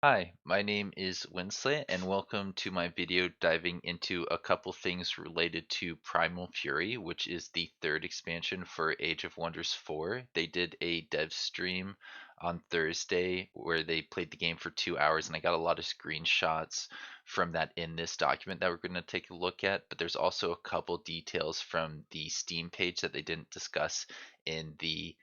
Hi, my name is Winsley, and welcome to my video diving into a couple things related to Primal Fury, which is the third expansion for Age of Wonders 4. They did a dev stream on Thursday where they played the game for 2 hours, and I got a lot of screenshots from that in this document that we're going to take a look at. But there's also a couple details from the Steam page that they didn't discuss in the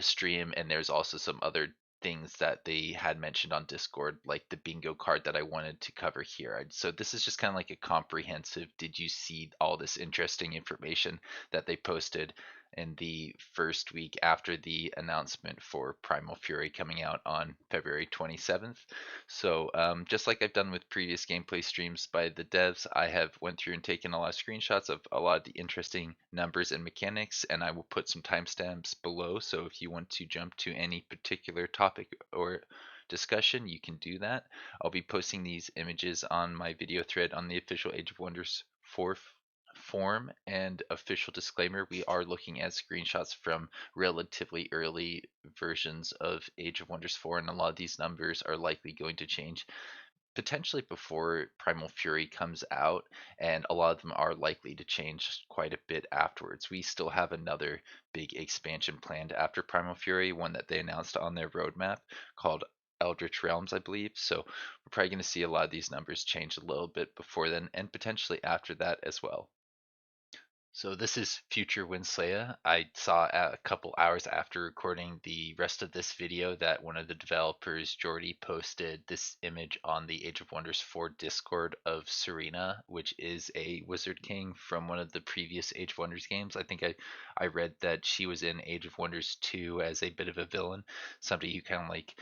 stream, and there's also some other things that they had mentioned on Discord, like the bingo card that I wanted to cover here. So this is just kind of like a comprehensive, did you see all this interesting information that they posted in the first week after the announcement for Primal Fury coming out on February 27th. So just like I've done with previous gameplay streams by the devs, I have went through and taken a lot of screenshots of a lot of the interesting numbers and mechanics, and I will put some timestamps below. So if you want to jump to any particular topic or discussion, you can do that. I'll be posting these images on my video thread on the official Age of Wonders 4 form. And official disclaimer, we are looking at screenshots from relatively early versions of Age of Wonders 4, and a lot of these numbers are likely going to change potentially before Primal Fury comes out, and a lot of them are likely to change quite a bit afterwards. We still have another big expansion planned after Primal Fury, one that they announced on their roadmap called Eldritch Realms, I believe. So we're probably going to see a lot of these numbers change a little bit before then, and potentially after that as well. So this is future Winslaya. I saw a couple hours after recording the rest of this video that one of the developers, Jordy, posted this image on the Age of Wonders 4 Discord of Serena, which is a Wizard King from one of the previous Age of Wonders games. I think I read that she was in Age of Wonders 2 as a bit of a villain, somebody who kind of like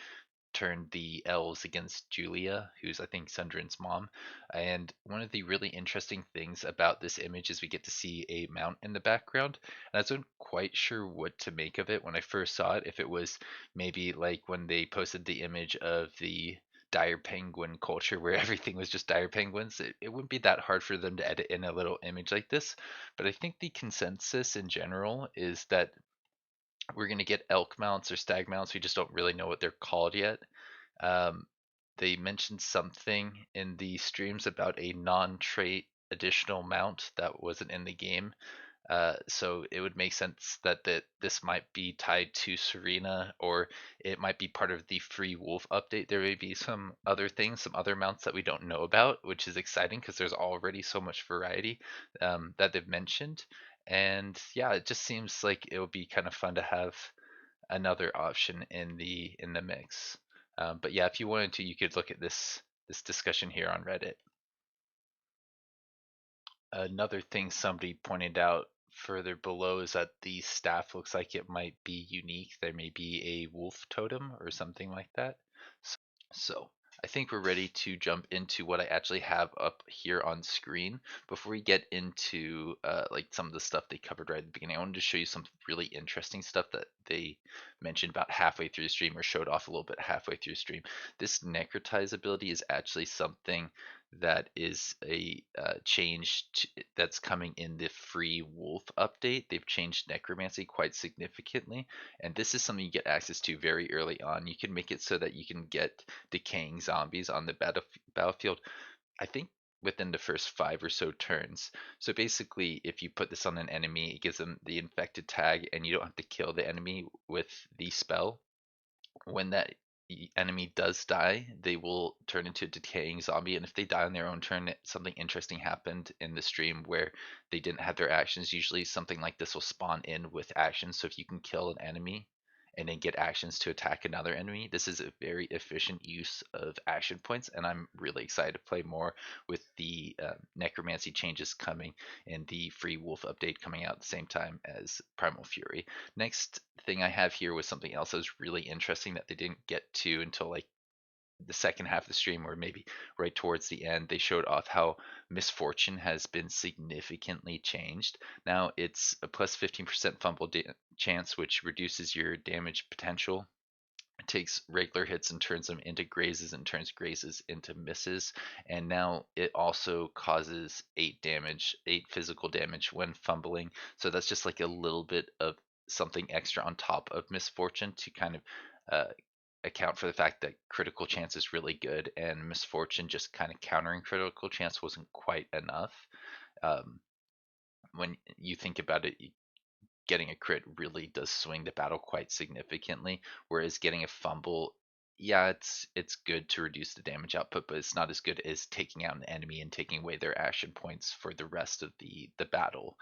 turned the elves against Julia, who's I think Sundrin's mom. And one of the really interesting things about this image is we get to see a mount in the background. And I wasn't quite sure what to make of it when I first saw it, if it was maybe like when they posted the image of the dire penguin culture where everything was just dire penguins. It wouldn't be that hard for them to edit in a little image like this. But I think the consensus in general is that we're going to get elk mounts or stag mounts. We just don't really know what they're called yet. Um, they mentioned something in the streams about a non-trait additional mount that wasn't in the game. So it would make sense that this might be tied to Serena, or it might be part of the free wolf update. There may be some other things, some other mounts that we don't know about, which is exciting because there's already so much variety that they've mentioned. And yeah, it just seems like it would be kind of fun to have another option in the mix. But yeah, if you wanted to, you could look at this discussion here on Reddit. Another thing somebody pointed out further below is that the staff looks like it might be unique. There may be a wolf totem or something like that. So I think we're ready to jump into what I actually have up here on screen. Before we get into like some of the stuff they covered right at the beginning, I wanted to show you some really interesting stuff that they mentioned about halfway through the stream, or showed off a little bit halfway through the stream. This Necrotize ability is actually something that is a that's coming in the free wolf update. They've changed Necromancy quite significantly, and this is something you get access to very early on. You can make it so that you can get decaying zombies on the battlefield, I think within the first 5 or so turns. So basically, if you put this on an enemy, it gives them the infected tag, and you don't have to kill the enemy with the spell. When that enemy does die, they will turn into a decaying zombie, and if they die on their own turn, something interesting happened in the stream where they didn't have their actions. Usually something like this will spawn in with actions, so if you can kill an enemy and then get actions to attack another enemy, this is a very efficient use of action points, and I'm really excited to play more with the necromancy changes coming and the free wolf update coming out at the same time as Primal Fury. Next thing I have here was something else that was really interesting that they didn't get to until like the second half of the stream, or maybe right towards the end. They showed off how Misfortune has been significantly changed. Now it's a plus 15% fumble chance, which reduces your damage potential. It takes regular hits and turns them into grazes, and turns grazes into misses. And now it also causes 8 damage, 8 physical damage when fumbling. So that's just like a little bit of something extra on top of Misfortune to kind of account for the fact that critical chance is really good, and Misfortune just kind of countering critical chance wasn't quite enough. Um, when you think about it, getting a crit really does swing the battle quite significantly, whereas getting a fumble, yeah, it's good to reduce the damage output, but it's not as good as taking out an enemy and taking away their action points for the rest of the battle.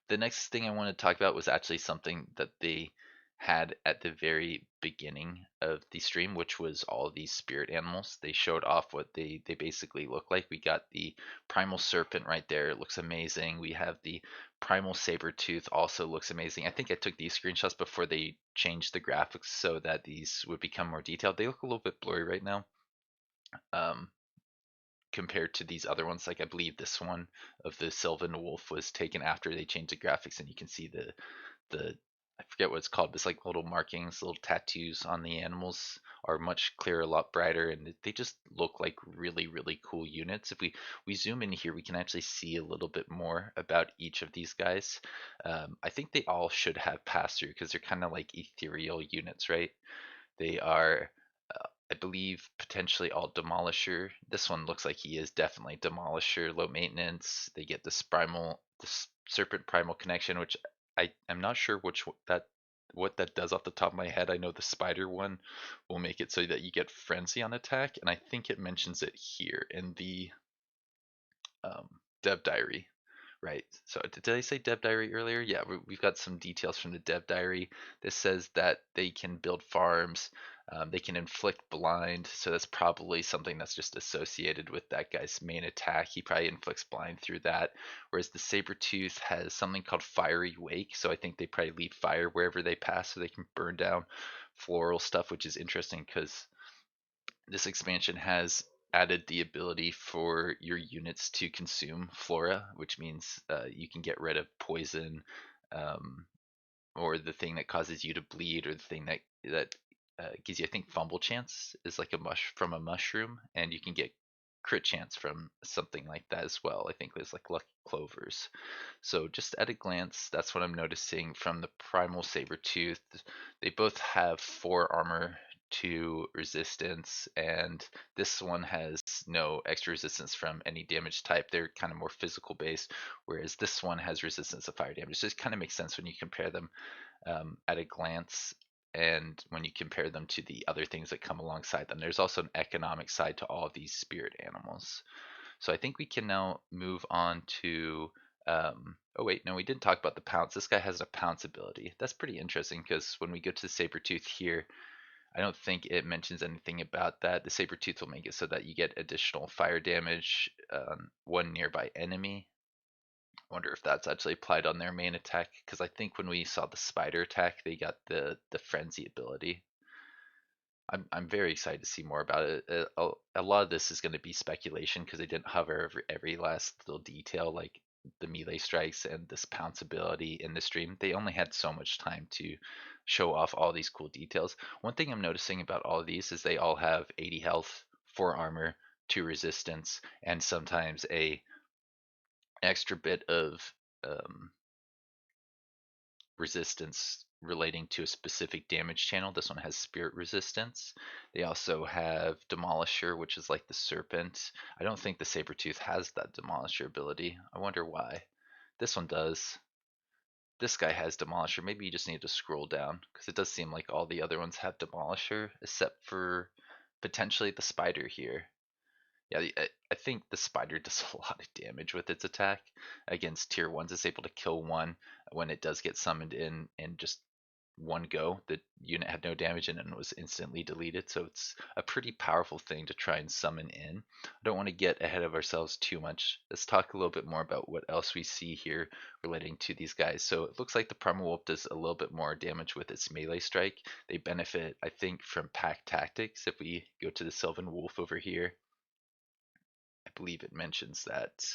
The next thing I want to talk about was actually something that they had at the very beginning of the stream, which was all these spirit animals. They showed off what they basically look like. We got the Primal Serpent right there. It looks amazing. We have the Primal Sabertooth, also looks amazing. I think I took these screenshots before they changed the graphics so that these would become more detailed. They look a little bit blurry right now. Um, Compared to these other ones. Like I believe this one of the Sylvan Wolf was taken after they changed the graphics, and you can see the I forget what it's called, but it's like little markings, little tattoos on the animals are much clearer, a lot brighter, and they just look like really cool units. If we zoom in here, we can actually see a little bit more about each of these guys. I think they all should have pass through because they're kind of like ethereal units, right? They are, I believe, potentially all Demolisher. This one looks like he is definitely Demolisher, low maintenance. They get this Serpent Primal connection, which I am not sure what that does off the top of my head. I know the spider one will make it so that you get Frenzy on attack, and I think it mentions it here in the um, dev diary. Right. So did I say dev diary earlier? Yeah, we've got some details from the dev diary. This says that they can build farms, they can inflict blind. So that's probably something that's just associated with that guy's main attack. He probably inflicts blind through that. Whereas the Sabertooth has something called Fiery Wake. So I think they probably leave fire wherever they pass so they can burn down floral stuff, which is interesting because this expansion has added the ability for your units to consume flora, which means you can get rid of poison, um, or the thing that causes you to bleed, or the thing that gives you, I think, fumble chance is like a mush from a mushroom, and you can get crit chance from something like that as well. I think there's like lucky clovers. So just at a glance, that's what I'm noticing from the Primal Sabertooth. They both have 4 armor, 2 resistance, and this one has no extra resistance from any damage type. They're kind of more physical based, whereas this one has resistance to fire damage. So it kind of makes sense when you compare them at a glance. And when you compare them to the other things that come alongside them, there's also an economic side to all of these spirit animals. So I think we can now move on to. Oh wait, no, we didn't talk about the pounce. This guy has a pounce ability. That's pretty interesting because when we go to the Sabertooth here, I don't think it mentions anything about that. The Sabertooth will make it so that you get additional fire damage on one nearby enemy. I wonder if that's actually applied on their main attack because I think when we saw the spider attack, they got the frenzy ability. I'm very excited to see more about it. A lot of this is going to be speculation because they didn't hover over every last little detail, like the melee strikes and this pounce ability in the stream. They only had so much time to show off all these cool details. One thing I'm noticing about all of these is they all have 80 health, 4 armor, 2 resistance, and sometimes a extra bit of um, resistance relating to a specific damage channel. This one has spirit resistance. They also have Demolisher, which is like the Serpent. I don't think the Sabertooth has that Demolisher ability. I wonder why. This one does. This guy has Demolisher. Maybe you just need to scroll down because it does seem like all the other ones have Demolisher except for potentially the Spider here. Yeah, I think the spider does a lot of damage with its attack against tier ones. It's able to kill one when it does get summoned in just one go. The unit had no damage and it was instantly deleted. So it's a pretty powerful thing to try and summon in. I don't want to get ahead of ourselves too much. Let's talk a little bit more about what else we see here relating to these guys. So it looks like the Primal Wolf does a little bit more damage with its melee strike. They benefit, I think, from pack tactics. If we go to the Sylvan Wolf over here, I believe it mentions that,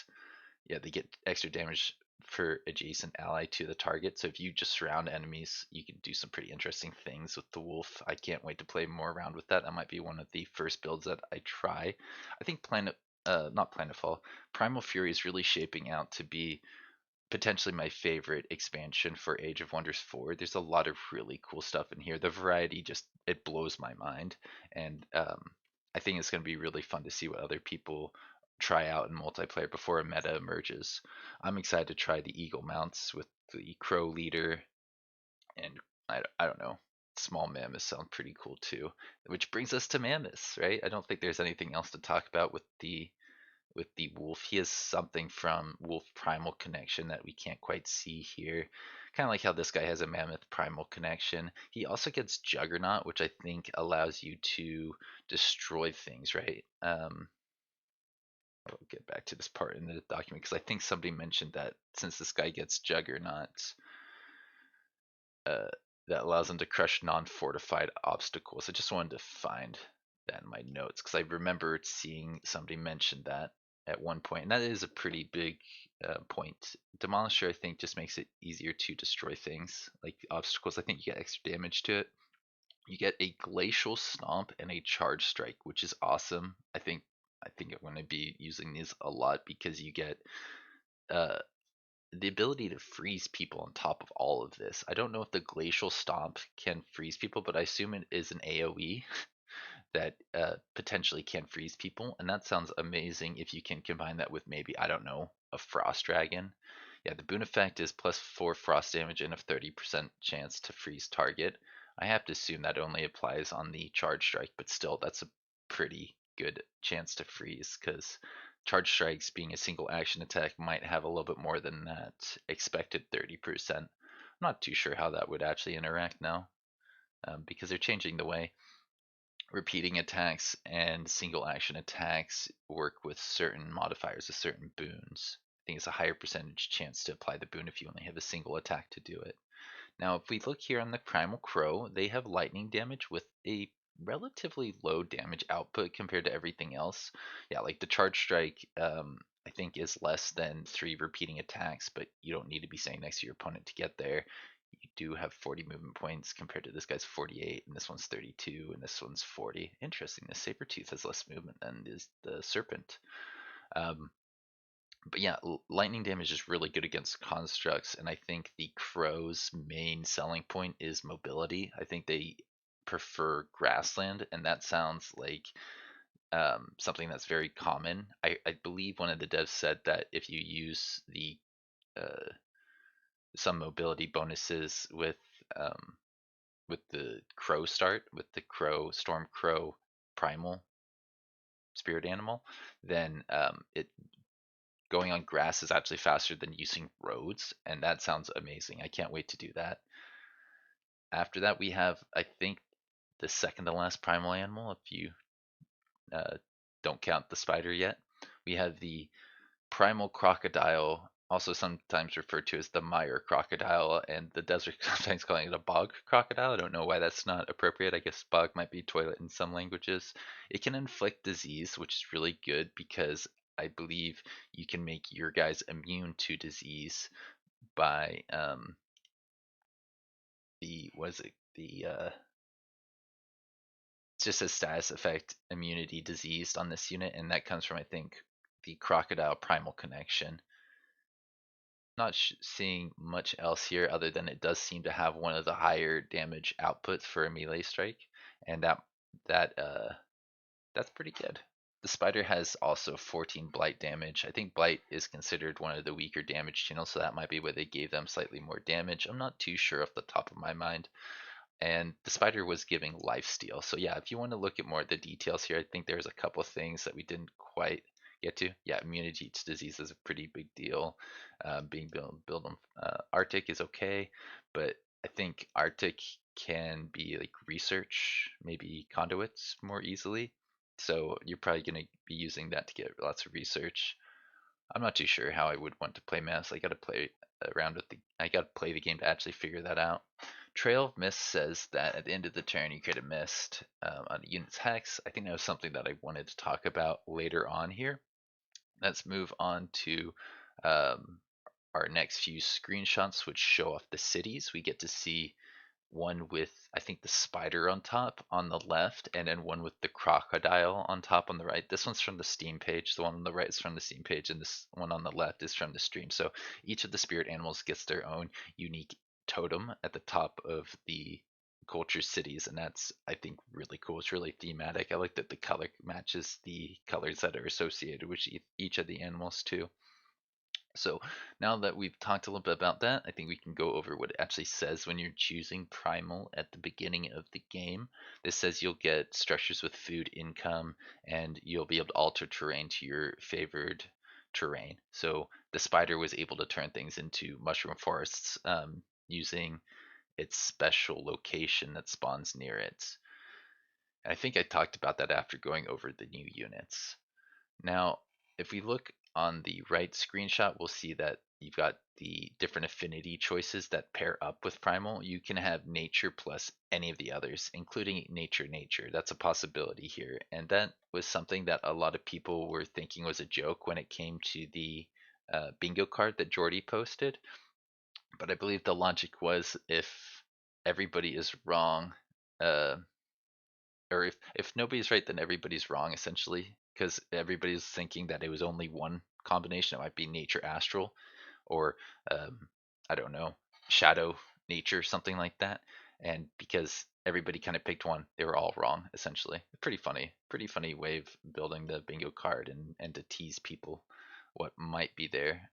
yeah, they get extra damage for adjacent ally to the target. So if you just surround enemies, you can do some pretty interesting things with the wolf. I can't wait to play more around with that. That might be one of the first builds that I try. I think not Planetfall, Primal Fury is really shaping out to be potentially my favorite expansion for Age of Wonders 4. There's a lot of really cool stuff in here. The variety just it blows my mind, and I think it's going to be really fun to see what other people try out in multiplayer before a meta emerges. I'm excited to try the Eagle mounts with the Crow leader, and I don't know. Small mammoths sound pretty cool too. Which brings us to mammoths, right? I don't think there's anything else to talk about with the wolf. He has something from Wolf Primal Connection that we can't quite see here. Kind of like how this guy has a Mammoth Primal Connection. He also gets Juggernaut, which I think allows you to destroy things, right? I'll get back to this part in the document because I think somebody mentioned that since this guy gets Juggernaut, uh, that allows him to crush non-fortified obstacles. I just wanted to find that in my notes because I remember seeing somebody mention that at one point, and that is a pretty big point. Demolisher, I think, just makes it easier to destroy things like obstacles. I think you get extra damage to it. You get a glacial stomp and a charge strike, which is awesome. I think I'm going to be using these a lot because you get uh, the ability to freeze people on top of all of this. I don't know if the glacial stomp can freeze people, but I assume it is an AoE that potentially can freeze people, and that sounds amazing if you can combine that with maybe, I don't know, a frost dragon. Yeah, the boon effect is +4 frost damage and a 30% chance to freeze target. I have to assume that only applies on the charge strike, but still, that's a pretty good chance to freeze because charge strikes being a single action attack might have a little bit more than that expected 30%. I'm not too sure how that would actually interact now because they're changing the way repeating attacks and single action attacks work with certain modifiers, with certain boons. I think it's a higher percentage chance to apply the boon if you only have a single attack to do it. Now, if we look here on the Primal Crow, they have lightning damage with a relatively low damage output compared to everything else. Yeah, like the Charge Strike, I think is less than 3 repeating attacks, but you don't need to be staying next to your opponent to get there. You do have 40 movement points compared to this guy's 48, and this one's 32, and this one's 40. Interesting, the Sabertooth has less movement than is the Serpent. Um, but yeah, lightning damage is really good against constructs, and I think the Crow's main selling point is mobility. I think they prefer grassland, and that sounds like something that's very common. I believe one of the devs said that if you use the uh, some mobility bonuses with the Crow start, with the Crow Storm Crow Primal Spirit Animal, then it going on grass is actually faster than using roads, and that sounds amazing. I can't wait to do that. After that, we have, I think, the second to last primal animal, if you uh, don't count the spider yet. We have the primal crocodile, also sometimes referred to as the Mire crocodile, and the desert sometimes calling it a bog crocodile. I don't know why that's not appropriate. I guess bog might be toilet in some languages. It can inflict disease, which is really good because I believe you can make your guys immune to disease by the was it the it's just a status effect immunity diseased on this unit, and that comes from I think the crocodile primal connection. Not seeing much else here other than it does seem to have one of the higher damage outputs for a melee strike, and that that's pretty good. The spider has also 14 blight damage. I think blight is considered one of the weaker damage channels, so that might be why they gave them slightly more damage. I'm not too sure off the top of my mind. And the spider was giving lifesteal. So yeah, if you want to look at more of the details here, I think there's a couple of things that we didn't quite get to. Yeah, immunity to disease is a pretty big deal. Being built on Arctic is okay, but I think Arctic can be like research, maybe conduits more easily. So you're probably going to be using that to get lots of research. I'm not too sure how I would want to play Mass. I got to play around with the. I got to play the game to actually figure that out. Trail of Mist says that at the end of the turn you create a mist on the unit's hex. I think that was something that I wanted to talk about later on here. Let's move on to um, our next few screenshots, which show off the cities. We get to see one with I think the spider on top on the left, and then one with the crocodile on top on the right. This one's from the Steam page. The one on the right is from the Steam page, and this one on the left is from the stream. So each of the spirit animals gets their own unique totem at the top of the culture cities, and that's I think really cool. It's really thematic. I like that the color matches the colors that are associated with each of the animals too. So now that we've talked a little bit about that, I think we can go over what it actually says when you're choosing Primal at the beginning of the game. This says you'll get structures with food, income, and you'll be able to alter terrain to your favored terrain. So the spider was able to turn things into mushroom forests using its special location that spawns near it. And I think I talked about that after going over the new units. Now, if we look on the right screenshot, we'll see that you've got the different affinity choices that pair up with Primal. You can have nature plus any of the others, including nature. That's a possibility here. And that was something that a lot of people were thinking was a joke when it came to the bingo card that Jordy posted. But I believe the logic was if everybody is wrong, uh, or if nobody's right, then everybody's wrong essentially, because everybody's thinking that it was only one combination. It might be nature astral, or um, I don't know, shadow nature, something like that. And because everybody kind of picked one, they were all wrong essentially. Pretty funny way of building the bingo card and to tease people what might be there.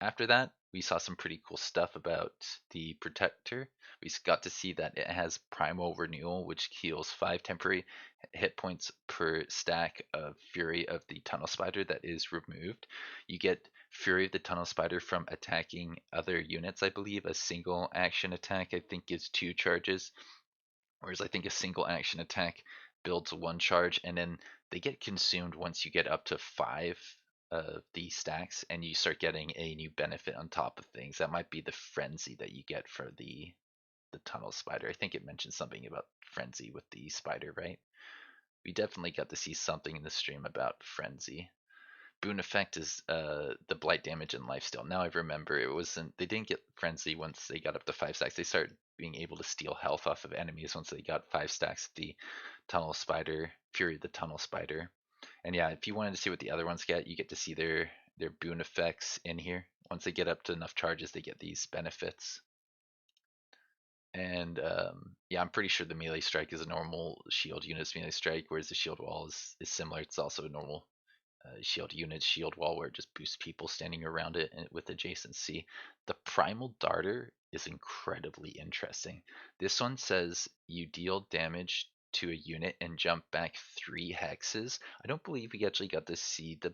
After that, we saw some pretty cool stuff about the Protector. We got to see that it has Primal Renewal, which heals 5 temporary hit points per stack of Fury of the Tunnel Spider that is removed. You get Fury of the Tunnel Spider from attacking other units, I believe. A single action attack, I think, gives 2 charges, whereas I think a single action attack builds 1 charge, and then they get consumed once you get up to 5 of these stacks, and you start getting a new benefit on top of things. That might be the frenzy that you get for the tunnel spider. I think it mentioned something about frenzy with the spider, right? We definitely got to see something in the stream about frenzy. Boon effect is the blight damage and lifesteal. Now I remember it wasn't. They didn't get frenzy once they got up to 5 stacks. They started being able to steal health off of enemies once they got 5 stacks. The tunnel spider, Fury the tunnel spider, and yeah, if you wanted to see what the other ones get, you get to see their boon effects in here. Once they get up to enough charges, they get these benefits. And yeah, I'm pretty sure the melee strike is a normal shield unit's melee strike, whereas the shield wall is similar. It's also a normal shield unit shield wall where it just boosts people standing around it with adjacency. The primal darter is incredibly interesting. This one says you deal damage to a unit and jump back 3 hexes. I don't believe we actually got to see the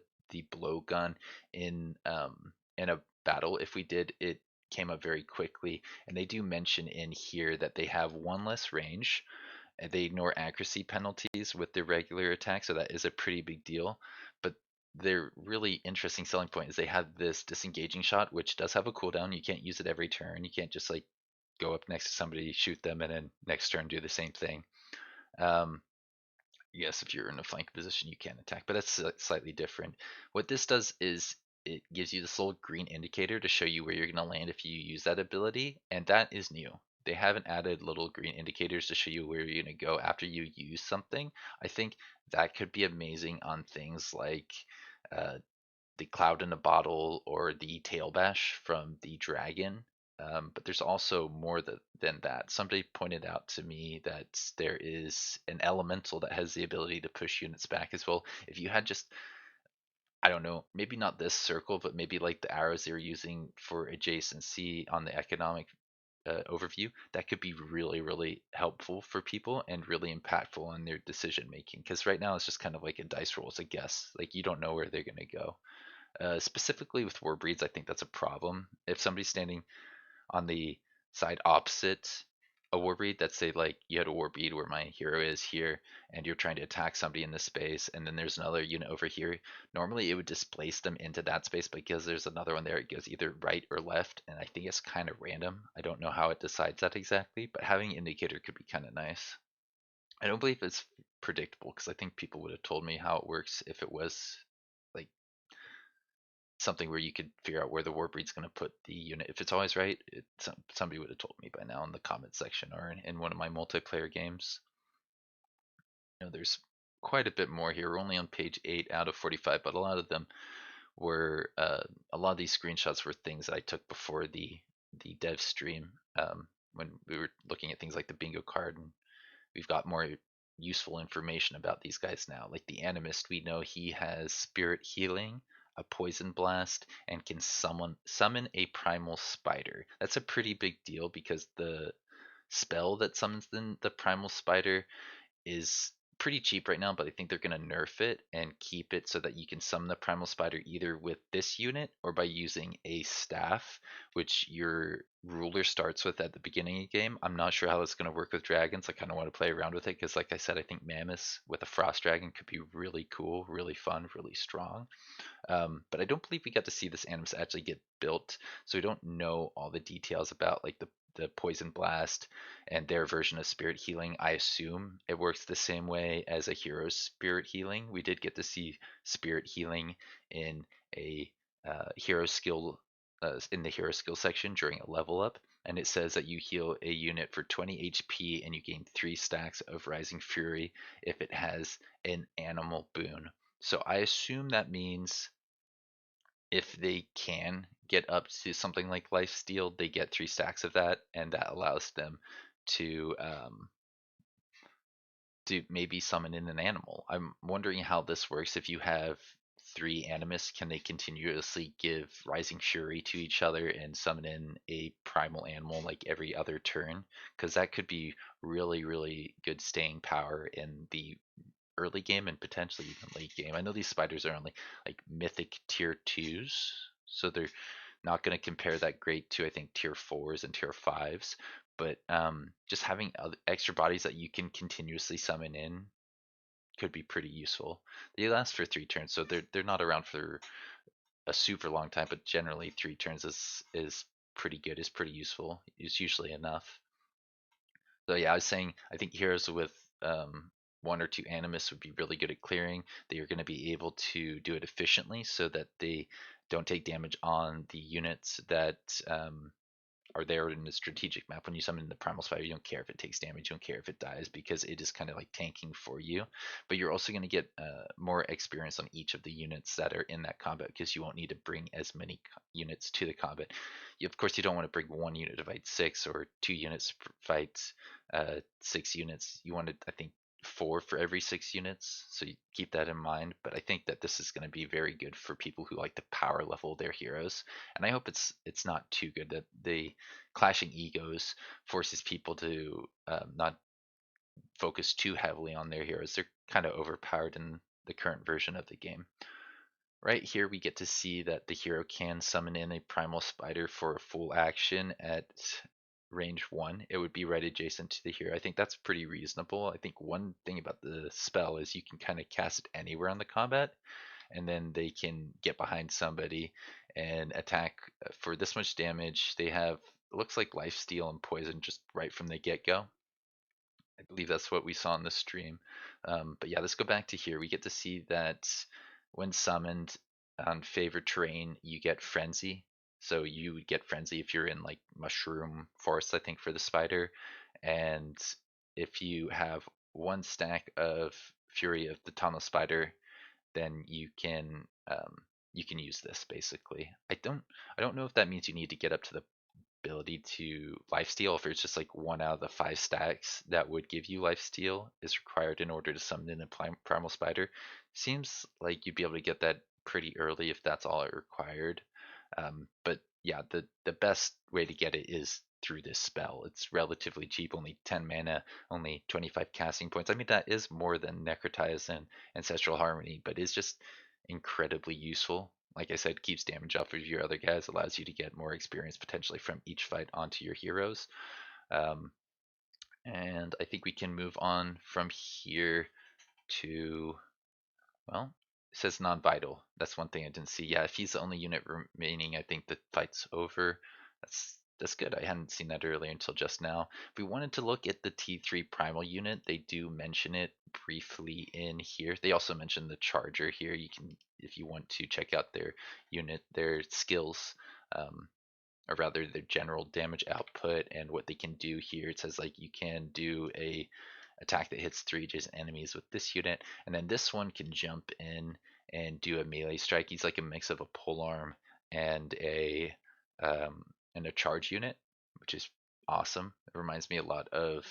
blowgun in a battle. If we did, it came up very quickly, and they do mention in here that they have 1 less range, and they ignore accuracy penalties with their regular attack, so that is a pretty big deal. But their really interesting selling point is they have this disengaging shot, which does have a cooldown. You can't use it every turn. You can't just like go up next to somebody, shoot them, and then next turn do the same thing. Um, yes, if you're in a flank position, you can attack, but that's slightly different. What this does is it gives you this little green indicator to show you where you're going to land if you use that ability, and that is new. They haven't added little green indicators to show you where you're going to go after you use something. I think that could be amazing on things like uh, the cloud in a bottle or the tail bash from the dragon. But there's also more than that. Somebody pointed out to me that there is an elemental that has the ability to push units back as well. If you had just, I don't know, maybe not this circle, but maybe like the arrows they were using for adjacency on the economic overview, that could be really helpful for people and really impactful on their decision making. Because right now it's just kind of like a dice roll, it's a guess. Like you don't know where they're going to go. Specifically with war breeds, I think that's a problem. If somebody's standing on the side opposite a war breed, let's say like you had a war breed where my hero is here and you're trying to attack somebody in this space, and then there's another unit over here, normally it would displace them into that space, but because there's another one there, it goes either right or left, and I think it's kind of random. I don't know how it decides that exactly, but having an indicator could be kind of nice. I don't believe it's predictable because I think people would have told me how it works if it was like something where you could figure out where the Warbreed's going to put the unit. If it's always right, somebody would have told me by now in the comment section or in one of my multiplayer games. There's quite a bit more here. We're only on page 8 out of 45, but a lot of them were a lot of these screenshots were things I took before the dev stream, when we were looking at things like the bingo card, and we've got more useful information about these guys now. Like the Animist, we know he has Spirit Healing, a Poison Blast, and can summon a Primal Spider. That's a pretty big deal because the spell that summons the Primal Spider is pretty cheap right now, but I think they're going to nerf it and keep it so that you can summon the Primal Spider either with this unit or by using a staff, which your ruler starts with at the beginning of the game. I'm not sure how it's going to work with dragons. I kind of want to play around with it because, like I said, I think Mammoth with a Frost Dragon could be really cool, really fun, really strong. But I don't believe we got to see this Animus actually get built, so we don't know all the details about like the Poison Blast and their version of Spirit Healing. I assume it works the same way as a hero's Spirit Healing. We did get to see Spirit Healing in a hero skill in the hero skill section during a level up, and it says that you heal a unit for 20 HP and you gain 3 stacks of Rising Fury if it has an animal boon. So I assume that means if they can get up to something like lifesteal, they get 3 stacks of that, and that allows them to maybe summon in an animal. I'm wondering how this works. If you have 3 Animists, can they continuously give Rising Fury to each other and summon in a primal animal like every other turn? Because that could be really, really good staying power in the early game and potentially even late game. I know these spiders are only like mythic tier 2s, so they're not going to compare that great to I think tier 4s and tier 5s, but just having extra bodies that you can continuously summon in could be pretty useful. They last for 3 turns, so they're not around for a super long time, but generally 3 turns is pretty good, is pretty useful, is usually enough. So yeah, I was saying I think heroes with 1 or 2 Animists would be really good at clearing. They are going to be able to do it efficiently so that they don't take damage on the units that are there in the strategic map. When you summon the Primal Spider, you don't care if it takes damage, you don't care if it dies, because it is kind of like tanking for you. But you're also going to get more experience on each of the units that are in that combat because you won't need to bring as many units to the combat. Of course, you don't want to bring 1 unit to fight 6 or 2 units to fight 6 units. You want to, I think, 4 for every 6 units, so you keep that in mind. But I think that this is going to be very good for people who like to power level their heroes, and I hope it's not too good that the clashing egos forces people to not focus too heavily on their heroes. They're kind of overpowered in the current version of the game. Right here we get to see that the hero can summon in a primal spider for a full action at range 1. It would be right adjacent to the hero. I think that's pretty reasonable. I think one thing about the spell is you can kind of cast it anywhere on the combat, and then they can get behind somebody and attack for this much damage. They have, it looks like lifesteal and poison just right from the get-go. I believe that's what we saw in the stream. But yeah, let's go back to here. We get to see that when summoned on favored terrain, you get Frenzy. So you would get Frenzy if you're in like Mushroom Forest, I think, for the spider. And if you have 1 stack of Fury of the Tunnel Spider, then you can use this basically. I don't know if that means you need to get up to the ability to lifesteal, if it's just like 1 out of the 5 stacks that would give you lifesteal is required in order to summon in a primal spider. Seems like you'd be able to get that pretty early if that's all it required. But yeah, the best way to get it is through this spell. It's relatively cheap, only 10 mana, only 25 casting points. I mean, that is more than Necrotize and Ancestral Harmony, but it's just incredibly useful. Like I said, keeps damage off of your other guys, allows you to get more experience potentially from each fight onto your heroes. Um, and I think we can move on from here to, well, it says non-vital. That's one thing I didn't see. Yeah, if he's the only unit remaining, I think the fight's over. That's good. I hadn't seen that earlier until just now. If we wanted to look at the T3 Primal unit, they do mention it briefly in here. They also mention the Charger here. You can, if you want to check out their unit, their skills, um, or rather their general damage output and what they can do here. It says like you can do a attack that hits 3 adjacent enemies with this unit, and then this one can jump in and do a melee strike. He's like a mix of a polearm and a um, charge unit, which is awesome. It reminds me a lot of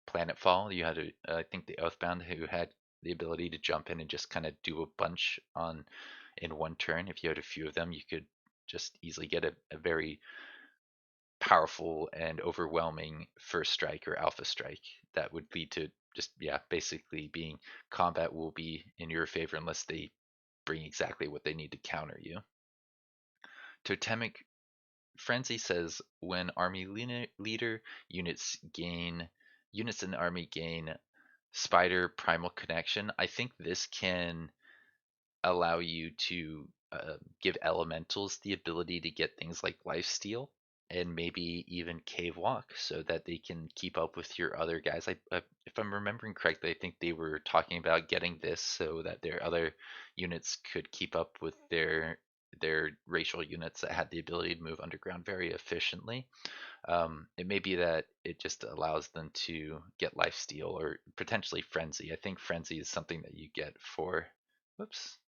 Planetfall. You had I think the Oathbound who had the ability to jump in and just kind of do a bunch on in one turn. If you had a few of them, you could just easily get a very powerful and overwhelming first strike or alpha strike that would lead to just, yeah, basically being combat will be in your favor unless they bring exactly what they need to counter you. Totemic Frenzy says when army leader units in the army gain spider primal connection. I think this can allow you to give elementals the ability to get things like lifesteal and maybe even cave walk so that they can keep up with your other guys. If I'm remembering correctly, I think they were talking about getting this so that their other units could keep up with their racial units that had the ability to move underground very efficiently. It may be that it just allows them to get lifesteal or potentially frenzy. I think frenzy is something that you get for, whoops,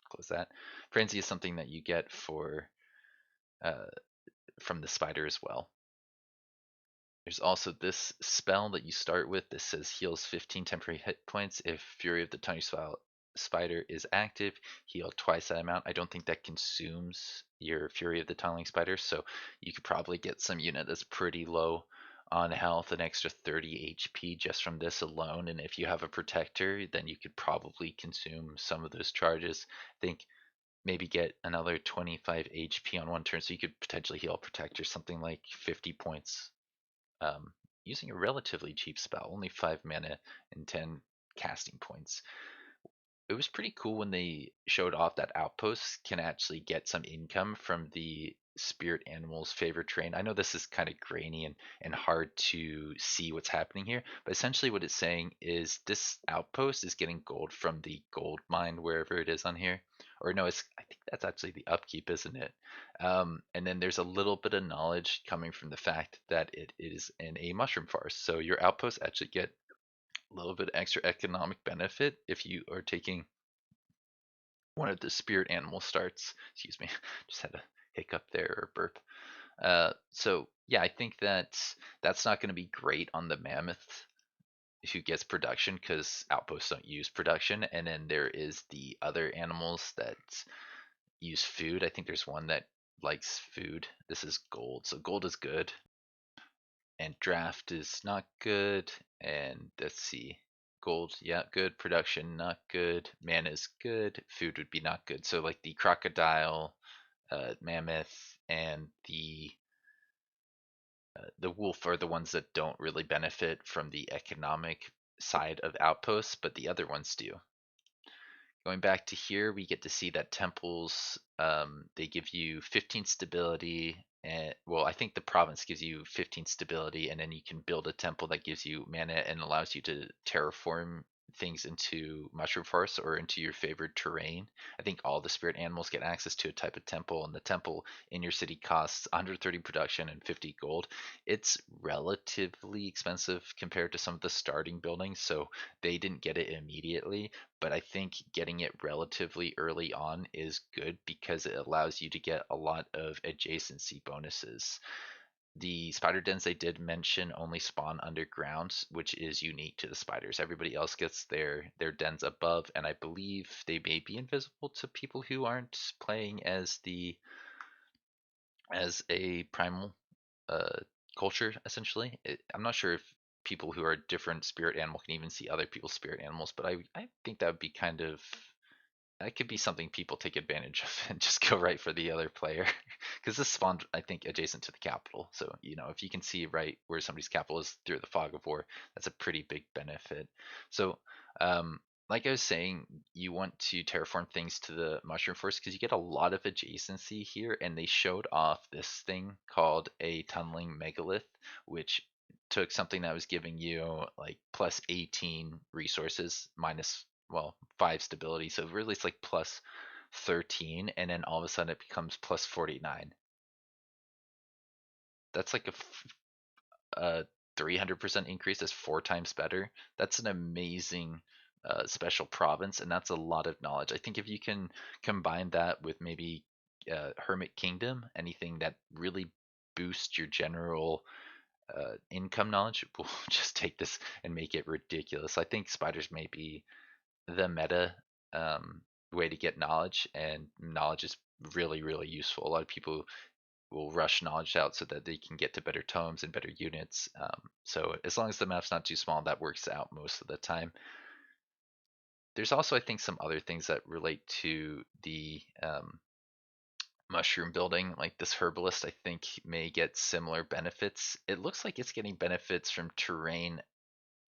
close that. Frenzy is something that you get for uh, from the spider as well. There's also this spell that you start with. This says heals 15 temporary hit points if Fury of the Tiny Spider is active. Heal twice that amount. I don't think that consumes your Fury of the Tunneling Spider, so you could probably get some unit that's pretty low on health, an extra 30 HP just from this alone. And if you have a Protector, then you could probably consume some of those charges. I think maybe get another 25 HP on one turn, so you could potentially heal Protector something like 50 points um, using a relatively cheap spell, only 5 mana and 10 casting points. It was pretty cool when they showed off that outposts can actually get some income from the spirit animal's favorite terrain. I know this is kind of grainy and hard to see what's happening here, but essentially what it's saying is this outpost is getting gold from the gold mine wherever it is on here. Or no, I think that's actually the upkeep, isn't it? And then there's a little bit of knowledge coming from the fact that it is in a mushroom forest. So your outposts actually get a little bit extra economic benefit if you are taking one of the spirit animal starts. Excuse me, just had a hiccup there or burp. So yeah, I think that that's not going to be great on the mammoth who gets production because outposts don't use production, and then there is the other animals that use food. I think there's one that likes food. This is gold, so gold is good, and draft is not good. And let's see, gold, yeah, good. Production, not good. Mana is good. Food would be not good. So like the crocodile, mammoth, and the wolf are the ones that don't really benefit from the economic side of outposts, but the other ones do. Going back to here, we get to see that temples, they give you 15 stability. And well, I think the province gives you 15 stability, and then you can build a temple that gives you mana and allows you to terraform things into mushroom forests or into your favored terrain. I think all the spirit animals get access to a type of temple, and the temple in your city costs 130 production and 50 gold. It's relatively expensive compared to some of the starting buildings, so they didn't get it immediately, but I think getting it relatively early on is good because it allows you to get a lot of adjacency bonuses. The spider dens they did mention only spawn underground, which is unique to the spiders. Everybody else gets their dens above, and I believe they may be invisible to people who aren't playing as a primal uh, culture. Essentially, I'm not sure if people who are different spirit animal can even see other people's spirit animals, but I think that would be kind of, that could be something people take advantage of and just go right for the other player because this spawned I think adjacent to the capital, so if you can see right where somebody's capital is through the fog of war, that's a pretty big benefit. So like I was saying, you want to terraform things to the mushroom first because you get a lot of adjacency here, and they showed off this thing called a tunneling megalith, which took something that was giving you like plus 18 resources minus, well, 5 stability, so really it's like plus 13, and then all of a sudden it becomes plus 49. That's like a 300% increase. That's 4 times better. That's an amazing special province, and that's a lot of knowledge. I think if you can combine that with maybe Hermit Kingdom, anything that really boosts your general income knowledge, will just take this and make it ridiculous. I think spiders may be the meta um, way to get knowledge, and knowledge is really, really useful. A lot of people will rush knowledge out so that they can get to better tomes and better units. So as long as the map's not too small, that works out most of the time. There's also, I think, some other things that relate to the mushroom building. Like this herbalist, I think, may get similar benefits. It looks like it's getting benefits from terrain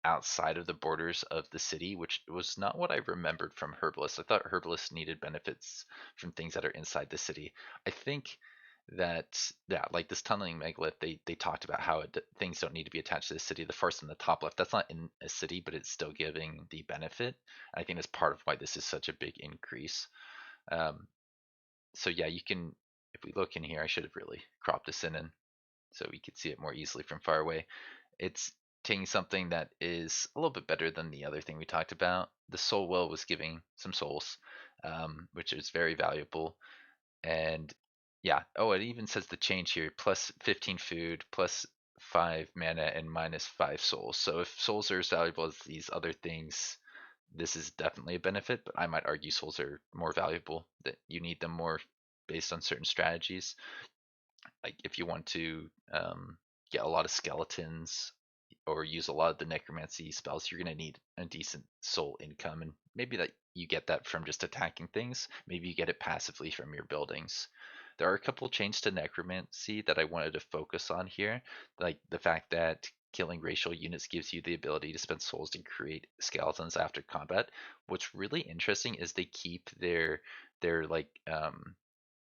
outside of the borders of the city, which was not what I remembered from Herbalist. I thought Herbalist needed benefits from things that are inside the city. I think that, yeah, like this tunneling megalith, they talked about how things don't need to be attached to the city. The first in the top left, that's not in a city, but it's still giving the benefit. I think that's part of why this is such a big increase. Um, so yeah, you can, if we look in here, I should have really cropped this in and so we could see it more easily from far away. It's taking something that is a little bit better than the other thing we talked about. The soul well was giving some souls, which is very valuable. And yeah, oh, it even says the change here: plus 15 food, plus 5 mana, and minus 5 souls. So if souls are as valuable as these other things, this is definitely a benefit. But I might argue souls are more valuable; that you need them more based on certain strategies. Like if you want to get a lot of skeletons or use a lot of the necromancy spells, you're going to need a decent soul income, and maybe that you get that from just attacking things. Maybe you get it passively from your buildings. There are a couple changes to necromancy that I wanted to focus on here, like the fact that killing racial units gives you the ability to spend souls to create skeletons after combat. What's really interesting is they keep their like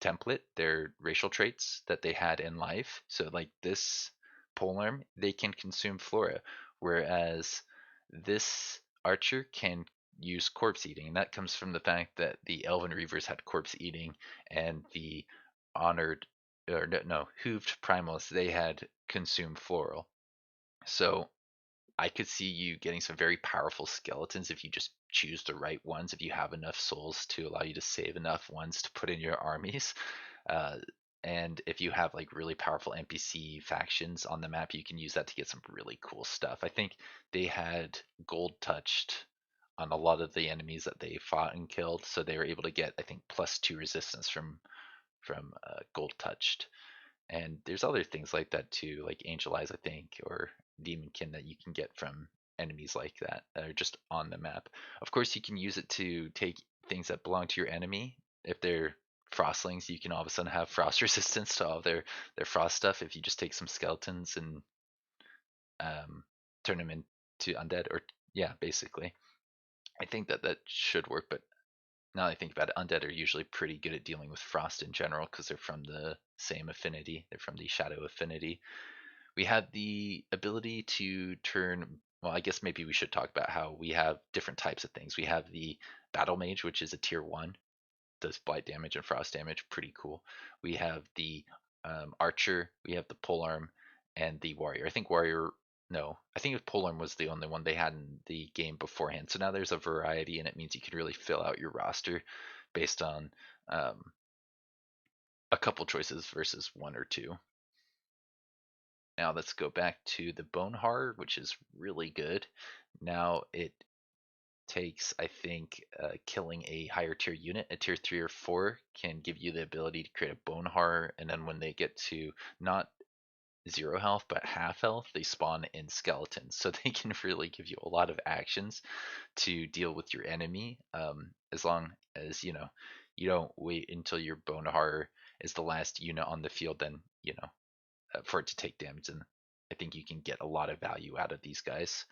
template, their racial traits that they had in life. So like this polearm, they can consume flora, whereas this archer can use corpse eating. And that comes from the fact that the elven reavers had corpse eating, and the honored, or no, hooved primals, they had consumed floral. So I could see you getting some very powerful skeletons if you just choose the right ones, if you have enough souls to allow you to save enough ones to put in your armies. Uh, and if you have like really powerful NPC factions on the map, you can use that to get some really cool stuff. I think they had gold touched on a lot of the enemies that they fought and killed, so they were able to get, I think, +2 resistance from gold touched. And there's other things like that too, like Angel Eyes, I think, or Demonkin that you can get from enemies like that are just on the map. Of course, you can use it to take things that belong to your enemy. If they're frostlings, you can all of a sudden have frost resistance to all their frost stuff if you just take some skeletons and um, turn them into undead, or yeah, basically. I think that that should work, but now that I think about it, undead are usually pretty good at dealing with frost in general because they're from the same affinity. They're from the shadow affinity. We have the ability to turn. Well, I guess maybe we should talk about how we have different types of things. We have the battle mage, which is a tier 1, does blight damage and frost damage, pretty cool. We have the archer, we have the polearm, and the warrior. I think warrior, no, I think polearm was the only one they had in the game beforehand. So now there's a variety, and it means you can really fill out your roster based on um, a couple choices versus one or two. Now let's go back to the bone horror, which is really good. Now it takes, I think, killing a higher tier unit, a tier 3 or 4, can give you the ability to create a bone horror, and then when they get to not 0 health but half health, they spawn in skeletons. So they can really give you a lot of actions to deal with your enemy, as long as you don't wait until your bone horror is the last unit on the field, then for it to take damage. And I think you can get a lot of value out of these guys.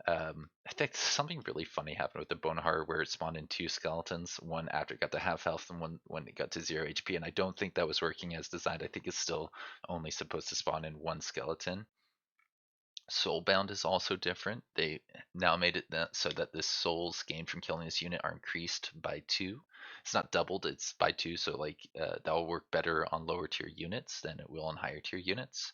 I think something really funny happened with the Bone Horror where it spawned in two skeletons, one after it got to half health and one when it got to 0 HP, and I don't think that was working as designed. I think it's still only supposed to spawn in one skeleton. Soulbound is also different. They now made it so that the souls gained from killing this unit are increased by 2. It's not doubled, it's by 2, so like that will work better on lower tier units than it will on higher tier units.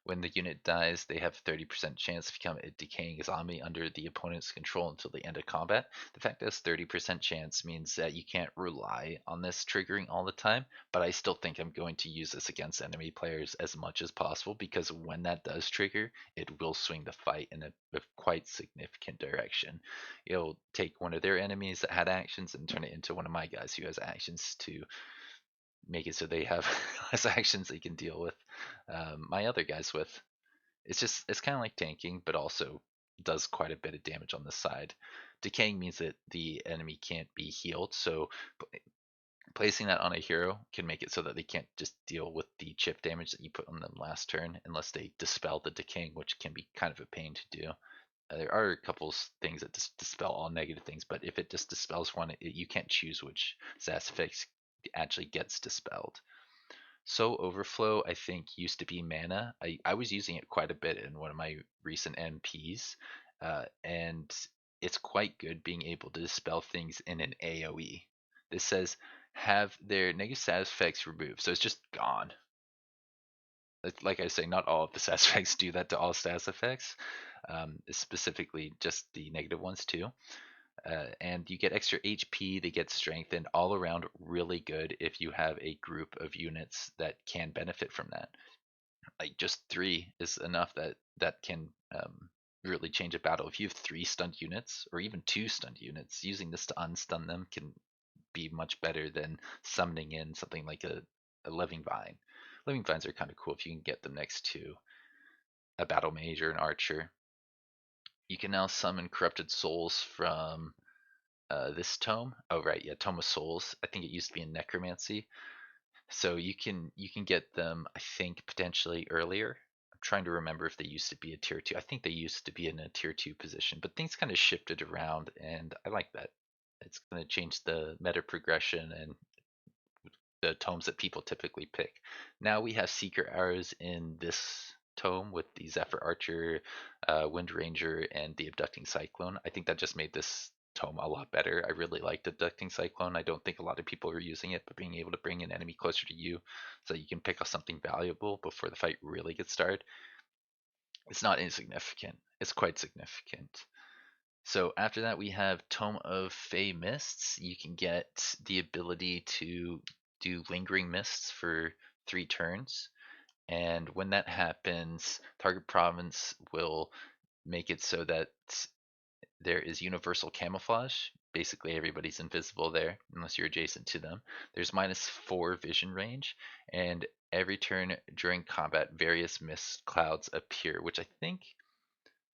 When the unit dies, they have a 30% chance to become a decaying zombie under the opponent's control until the end of combat. The fact that it's 30% chance means that you can't rely on this triggering all the time, but I still think I'm going to use this against enemy players as much as possible because when that does trigger, it will swing the fight in a quite significant direction. It'll take one of their enemies that had actions and turn it into one of my guys who has actions to make it so they have less actions they can deal with my other guys with. It's kind of like tanking, but also does quite a bit of damage on the side. Decaying means that the enemy can't be healed, so placing that on a hero can make it so that they can't just deal with the chip damage that you put on them last turn unless they dispel the decaying, which can be kind of a pain to do. There are a couple things that dispel all negative things, but if it just dispels one, you can't choose which status effects actually gets dispelled. So Overflow, I think, used to be mana. I was using it quite a bit in one of my recent NPs, and it's quite good being able to dispel things in an AoE. This says have their negative status effects removed, so it's just gone. Like I say, not all of the status effects do that to all status effects, specifically just the negative ones too. And you get extra HP, they get strength, and all around really good if you have a group of units that can benefit from that. Like just 3 is enough that can really change a battle. If you have 3 stunned units or even 2 stunned units, using this to unstun them can be much better than summoning in something like a Living Vine. Living Vines are kind of cool if you can get them next to a Battle Mage or an Archer. You can now summon Corrupted Souls from this tome. Oh right, yeah, Tome of Souls. I think it used to be in Necromancy. So you can get them, I think, potentially earlier. I'm trying to remember if they used to be a tier 2. I think they used to be in a tier 2 position, but things kind of shifted around and I like that. It's going to change the meta progression and the tomes that people typically pick. Now we have Seeker Arrows in this tome with the Zephyr Archer, Wind Ranger, and the Abducting Cyclone. I think that just made this tome a lot better. I really liked Abducting Cyclone. I don't think a lot of people are using it, but being able to bring an enemy closer to you so you can pick up something valuable before the fight really gets started, it's not insignificant. It's quite significant. So after that, we have Tome of Fey Mists. You can get the ability to do Lingering Mists for 3 turns. And when that happens, target province will make it so that there is universal camouflage. Basically, everybody's invisible there unless you're adjacent to them. There's -4 vision range, and every turn during combat, various mist clouds appear, which I think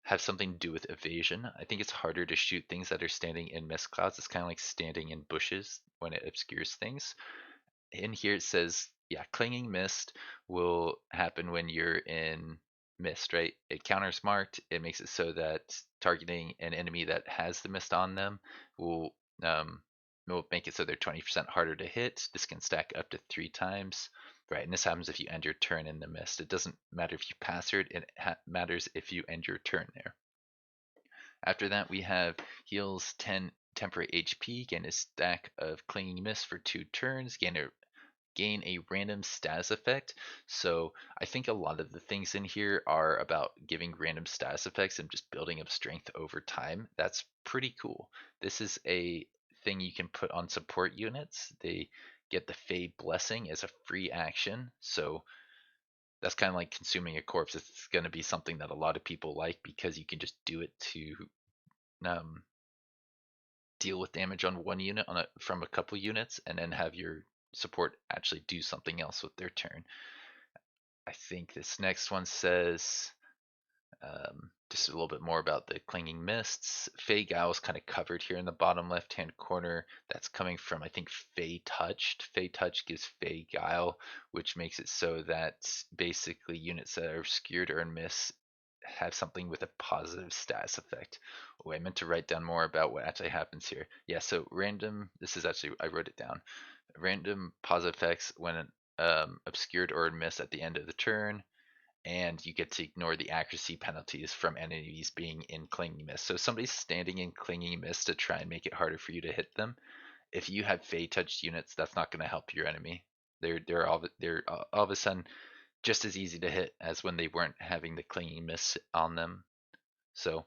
have something to do with evasion. I think it's harder to shoot things that are standing in mist clouds. It's kind of like standing in bushes when it obscures things. In here it says, yeah, clinging mist will happen when you're in mist, right? It counters marked. It makes it so that targeting an enemy that has the mist on them will um, will make it so they're 20% harder to hit. This can stack up to 3 times. Right, and this happens if you end your turn in the mist. It doesn't matter if you pass it matters if you end your turn there. After that, we have heals 10 temporary HP, gain a stack of Clinging Mist for 2 turns, gain a random status effect. So I think a lot of the things in here are about giving random status effects and just building up strength over time. That's pretty cool. This is a thing you can put on support units. They get the Fey Blessing as a free action. So that's kind of like consuming a corpse. It's going to be something that a lot of people like because you can just do it to um, deal with damage on one unit from a couple units and then have your support actually do something else with their turn. I think this next one says just a little bit more about the Clinging Mists. Fey Guile is kind of covered here in the bottom left hand corner. That's coming from, I think, Fey Touched. Fey Touch gives Fey Guile, which makes it so that basically units that are obscured or in miss have something with a positive status effect. Oh, I meant to write down more about what actually happens here. Yeah, so random, this is actually, I wrote it down. Random positive effects when obscured or missed at the end of the turn, and you get to ignore the accuracy penalties from enemies being in Clinging Mist. So if somebody's standing in Clinging Mist to try and make it harder for you to hit them, if you have Fey touched units, that's not going to help your enemy. They're all of a sudden just as easy to hit as when they weren't having the Clinging Mist on them. So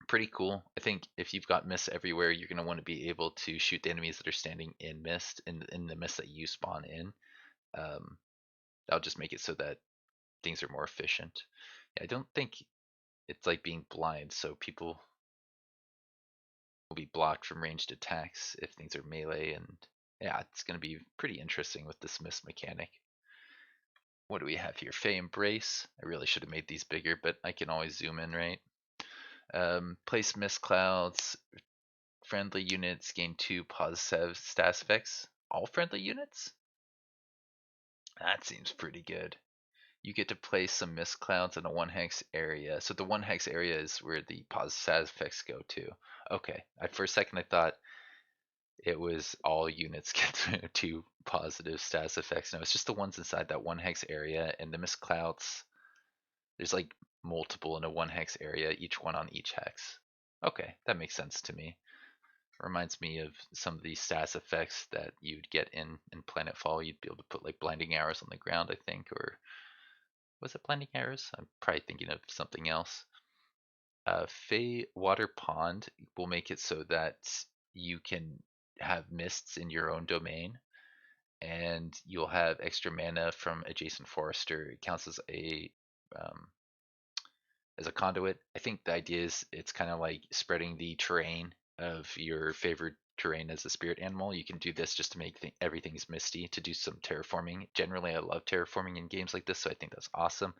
pretty cool. I think if you've got mist everywhere, you're going to want to be able to shoot the enemies that are standing in mist, in the mist that you spawn in. Um, that'll just make it so that things are more efficient. Yeah, I don't think it's like being blind, so people will be blocked from ranged attacks if things are melee, and yeah, it's going to be pretty interesting with this mist mechanic. What do we have here? Fey Embrace. I really should have made these bigger, but I can always zoom in, right? Place mist clouds. Friendly units gain 2 positive status effects. All friendly units? That seems pretty good. You get to place some mist clouds in a 1 hex area. So the 1 hex area is where the positive status effects go to. Okay. For a second I thought it was all units get 2 positive status effects. No, it's just the ones inside that 1 hex area, and the mist clouds, there's like multiple in a 1 hex area, each one on each hex. Okay, that makes sense to me. Reminds me of some of the status effects that you'd get in Planetfall. You'd be able to put like blinding arrows on the ground, I think, or was it blinding arrows? I'm probably thinking of something else. Fey Water Pond will make it so that you can have mists in your own domain, and you'll have extra mana from Adjacent Forester. It counts um, as a conduit. I think the idea is it's kind of like spreading the terrain of your favorite terrain as a spirit animal. You can do this just to make everything's misty, to do some terraforming. Generally, I love terraforming in games like this, so I think that's awesome.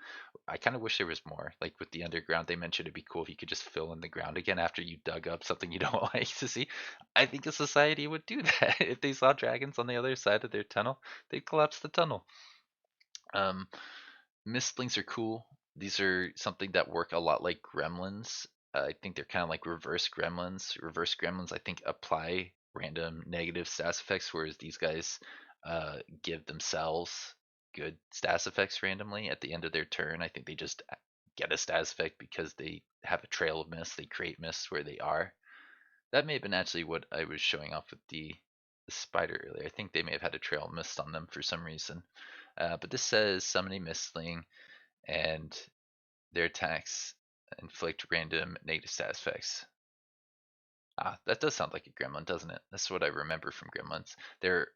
I kind of wish there was more. Like with the underground, they mentioned it'd be cool if you could just fill in the ground again after you dug up something you don't like to see. I think a society would do that. If they saw dragons on the other side of their tunnel, they'd collapse the tunnel. Um, Mistlings are cool. These are something that work a lot like gremlins. I think they're kind of like reverse gremlins. Reverse gremlins, I think, apply random negative status effects, whereas these guys give themselves good status effects randomly at the end of their turn. I think they just get a status effect because they have a trail of mist. They create mists where they are. That may have been actually what I was showing off with the spider earlier. I think they may have had a trail of mist on them for some reason. But this says summon a mistling, and their attacks inflict random negative status effects. Ah, that does sound like a gremlin, doesn't it? That's what I remember from gremlins. Their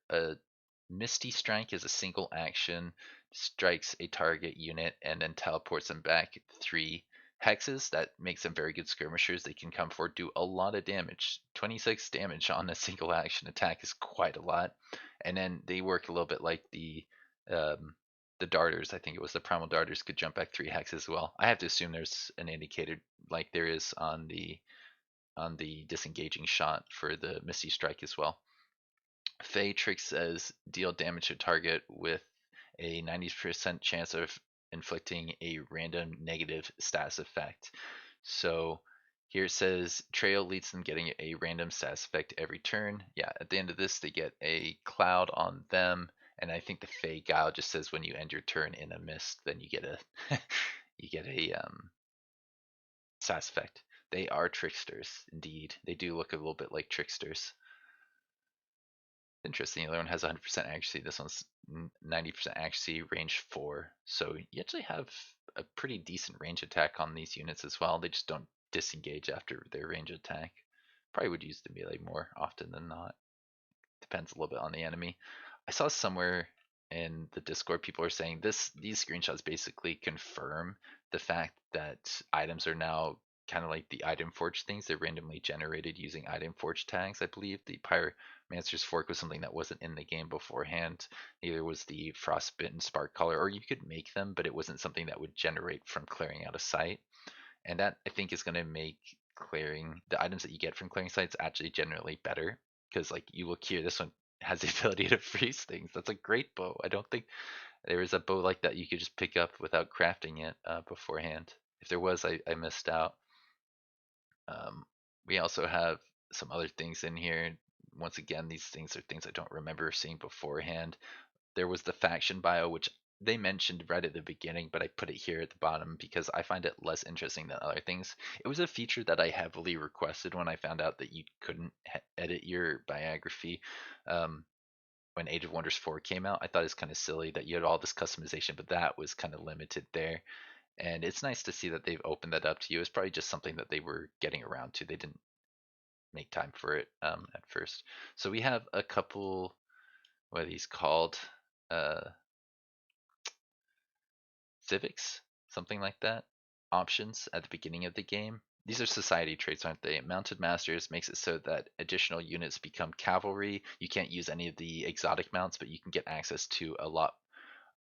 Misty Strike is a single action, strikes a target unit, and then teleports them back 3 hexes. That makes them very good skirmishers. They can come forward, do a lot of damage. 26 damage on a single action attack is quite a lot. And then they work a little bit like um, the darters. I think it was the primal darters could jump back 3 hexes as well. I have to assume there's an indicator like there is on the disengaging shot for the Misty Strike as well. Fey Trick says deal damage to target with a 90% chance of inflicting a random negative status effect. So here it says trail leads them getting a random status effect every turn. Yeah, at the end of this they get a cloud on them, and I think the Fey Guile just says when you end your turn in a mist, then you get a you get a status effect. They are tricksters, indeed. They do look a little bit like tricksters. Interesting. The other one has 100% accuracy. This one's 90% accuracy, range 4. So you actually have a pretty decent range attack on these units as well. They just don't disengage after their range attack. Probably would use the melee more often than not. Depends a little bit on the enemy. I saw somewhere in the Discord people are saying these screenshots basically confirm the fact that items are now kind of like the item forge things. They're randomly generated using item forge tags. I believe the Pyromancer's Fork was something that wasn't in the game beforehand. Neither was the Frostbitten Spark Collar, or you could make them, but it wasn't something that would generate from clearing out a site. And that I think is going to make clearing the items that you get from clearing sites actually generally better, because like you look here, this one has the ability to freeze things. That's a great bow. I don't think there is a bow like that you could just pick up without crafting it beforehand. If there was, I missed out. Um, we also have some other things in here. Once again, these things are things I don't remember seeing beforehand. There was the faction bio, which they mentioned right at the beginning, but I put it here at the bottom because I find it less interesting than other things. It was a feature that I heavily requested when I found out that you couldn't edit your biography. Um, when Age of Wonders 4 came out, I thought it was kind of silly that you had all this customization, but that was kind of limited there. And it's nice to see that they've opened that up to you. It's probably just something that they were getting around to. They didn't make time for it at first. So we have a couple, what are these called? Uh, Civics, something like that. Options at the beginning of the game. These are society traits, aren't they? Mounted Masters makes it so that additional units become cavalry. You can't use any of the exotic mounts, but you can get access to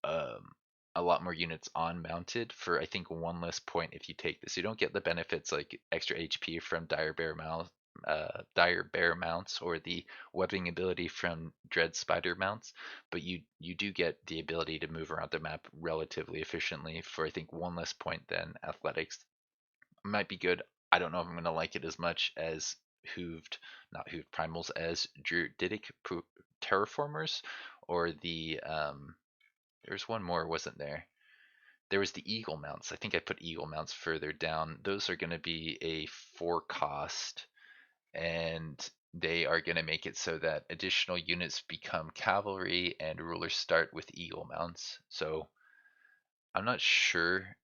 um, a lot more units on mounted for I think one less point if you take this. You don't get the benefits like extra HP from Dire Bear mounts or the webbing ability from Dread Spider mounts, but you do get the ability to move around the map relatively efficiently for I think one less point than Athletics. It might be good. I don't know if I'm gonna like it as much as not hooved primals as Druidic terraformers or the there's one more, wasn't there? There was the Eagle mounts. I think I put Eagle mounts further down. Those are going to be a 4 cost, and they are going to make it so that additional units become cavalry and rulers start with Eagle mounts. So I'm not sure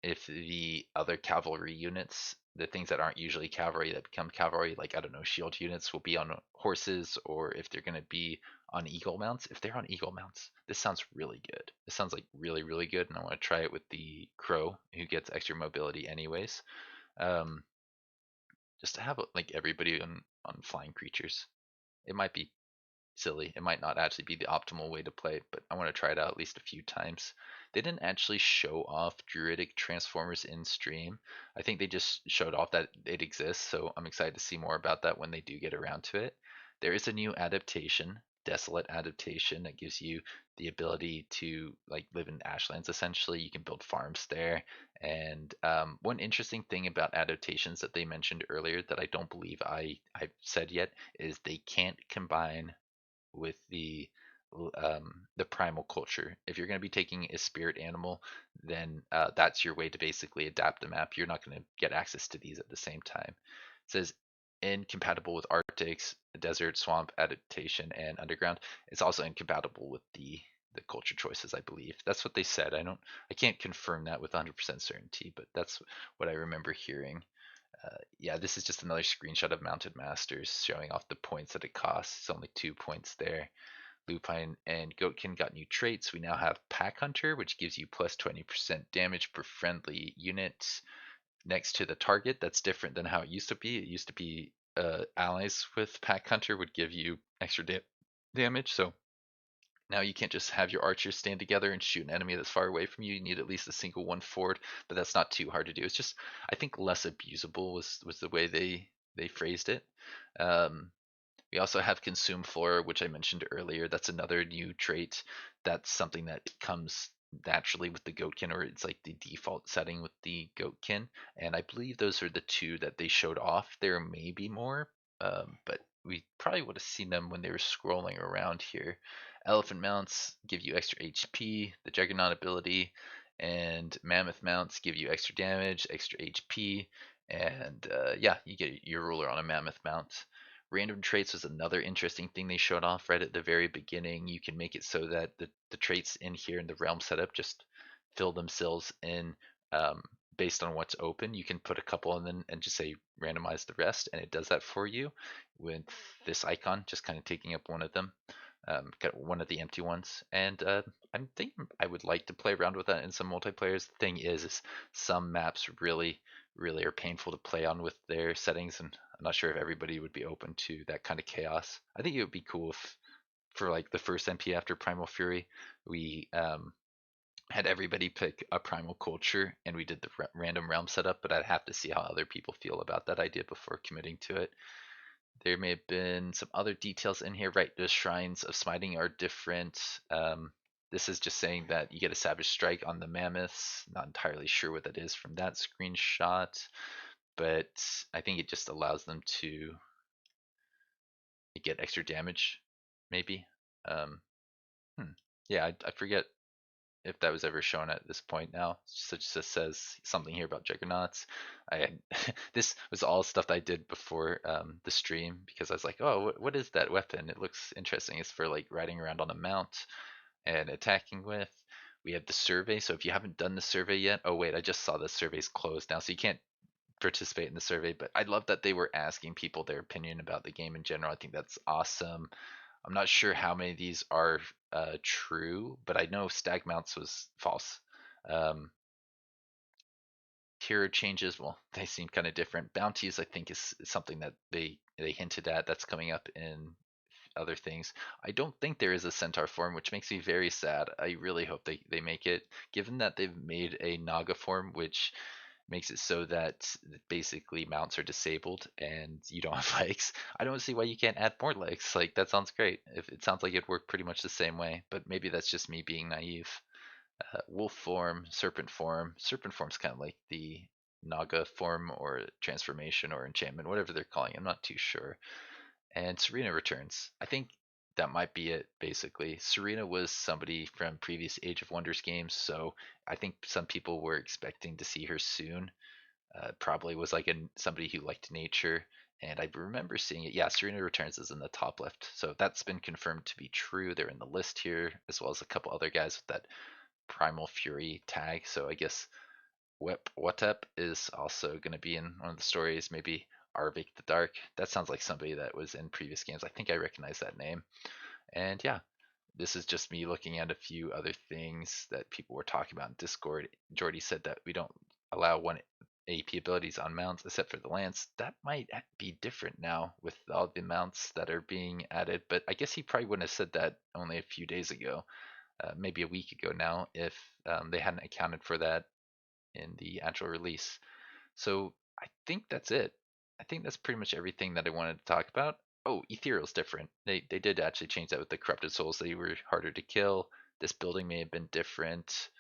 if the other cavalry units, the things that aren't usually cavalry that become cavalry, like I don't know, shield units will be on horses, or if they're going to be on eagle mounts. If they're on eagle mounts, this sounds really good. This sounds like really, really good, and I want to try it with the crow, who gets extra mobility anyways. Um, just to have like everybody on flying creatures. It might be silly. It might not actually be the optimal way to play it, but I want to try it out at least a few times. They didn't actually show off Druidic Transformers in stream. I think they just showed off that it exists, so I'm excited to see more about that when they do get around to it. There is a new adaptation, Desolate adaptation, that gives you the ability to like live in ashlands essentially. You can build farms there. And one interesting thing about adaptations that they mentioned earlier that I don't believe I've said yet is they can't combine with the primal culture. If you're going to be taking a spirit animal, then that's your way to basically adapt the map. You're not going to get access to these at the same time. It says incompatible with Arctics, desert, swamp adaptation, and underground. It's also incompatible with the culture choices, I believe. That's what they said. I can't confirm that with 100% certainty, but that's what I remember hearing. Yeah, this is just another screenshot of Mounted Masters showing off the points that it costs. It's only 2 points there. Lupine and Goatkin got new traits. We now have Pack Hunter, which gives you plus 20% damage per friendly unit next to the target. That's different than how it used to be. It used to be allies with Pack Hunter would give you extra damage. So now you can't just have your archers stand together and shoot an enemy that's far away from you. You need at least a single one forward, but that's not too hard to do. It's just I think less abusable was the way they phrased it. Um, we also have Consume Flora, which I mentioned earlier. That's another new trait. That's something that comes naturally with the Goatkin, or it's like the default setting with the Goatkin. And I believe those are the two that they showed off. There may be more, but we probably would have seen them when they were scrolling around here. Elephant mounts give you extra HP, the Juggernaut ability, and Mammoth mounts give you extra damage, extra HP, and yeah, you get your ruler on a Mammoth mount. Random traits was another interesting thing they showed off right at the very beginning. You can make it so that the traits in here in the realm setup just fill themselves in um, based on what's open. You can put a couple and then and just say randomize the rest, and it does that for you with this icon, just kind of taking up one of them. Got one of the empty ones, and I'm thinking I would like to play around with that in some multiplayers. The thing is some maps really are painful to play on with their settings, and I'm not sure if everybody would be open to that kind of chaos. I think it would be cool if, for like the first MP after Primal Fury, we had everybody pick a primal culture and we did the random realm setup, but I'd have to see how other people feel about that idea before committing to it. There may have been some other details in here, right? The shrines of smiting are different. This is just saying that you get a Savage Strike on the Mammoths. Not entirely sure what that is from that screenshot, but I think it just allows them to get extra damage, maybe. Um, hmm. Yeah, I forget if that was ever shown at this point now. So it just says something here about Juggernauts. I had, this was all stuff that I did before the stream because I was like, oh, what is that weapon? It looks interesting. It's for like riding around on a mount and attacking with. We have the survey. So if you haven't done the survey yet, oh wait, I just saw the survey's closed now, so you can't participate in the survey. But I love that they were asking people their opinion about the game in general. I think that's awesome. I'm not sure how many of these are true, but I know Stag Mounts was false. Um, Hero changes, well, they seem kind of different. Bounties, I think, is something that they hinted at. That's coming up in other things. I don't think there is a Centaur form, which makes me very sad. I really hope they make it, given that they've made a Naga form, which makes it so that basically mounts are disabled and you don't have legs. I don't see why you can't add more legs. Like that sounds great. If it sounds like it'd work pretty much the same way, but maybe that's just me being naive. Wolf form, serpent form. Serpent form's kind of like the Naga form or transformation or enchantment, whatever they're calling it. I'm not too sure. And Serena returns. I think that might be it, basically. Serena was somebody from previous Age of Wonders games, so I think some people were expecting to see her soon. Probably was like somebody who liked nature, and I remember seeing it. Yeah, Serena Returns is in the top left, so that's been confirmed to be true. They're in the list here, as well as a couple other guys with that Primal Fury tag. So I guess Whatep is also going to be in one of the stories. Maybe Arvik the Dark. That sounds like somebody that was in previous games. I think I recognize that name. And yeah, this is just me looking at a few other things that people were talking about in Discord. Jordy said that we don't allow one AP abilities on mounts except for the lance. That might be different now with all the mounts that are being added, but I guess he probably wouldn't have said that only a few days ago, maybe a week ago now, if they hadn't accounted for that in the actual release. So I think that's it. I think that's pretty much everything that I wanted to talk about. Oh, Ethereal's different. They did actually change that with the corrupted souls. They were harder to kill. This building may have been different.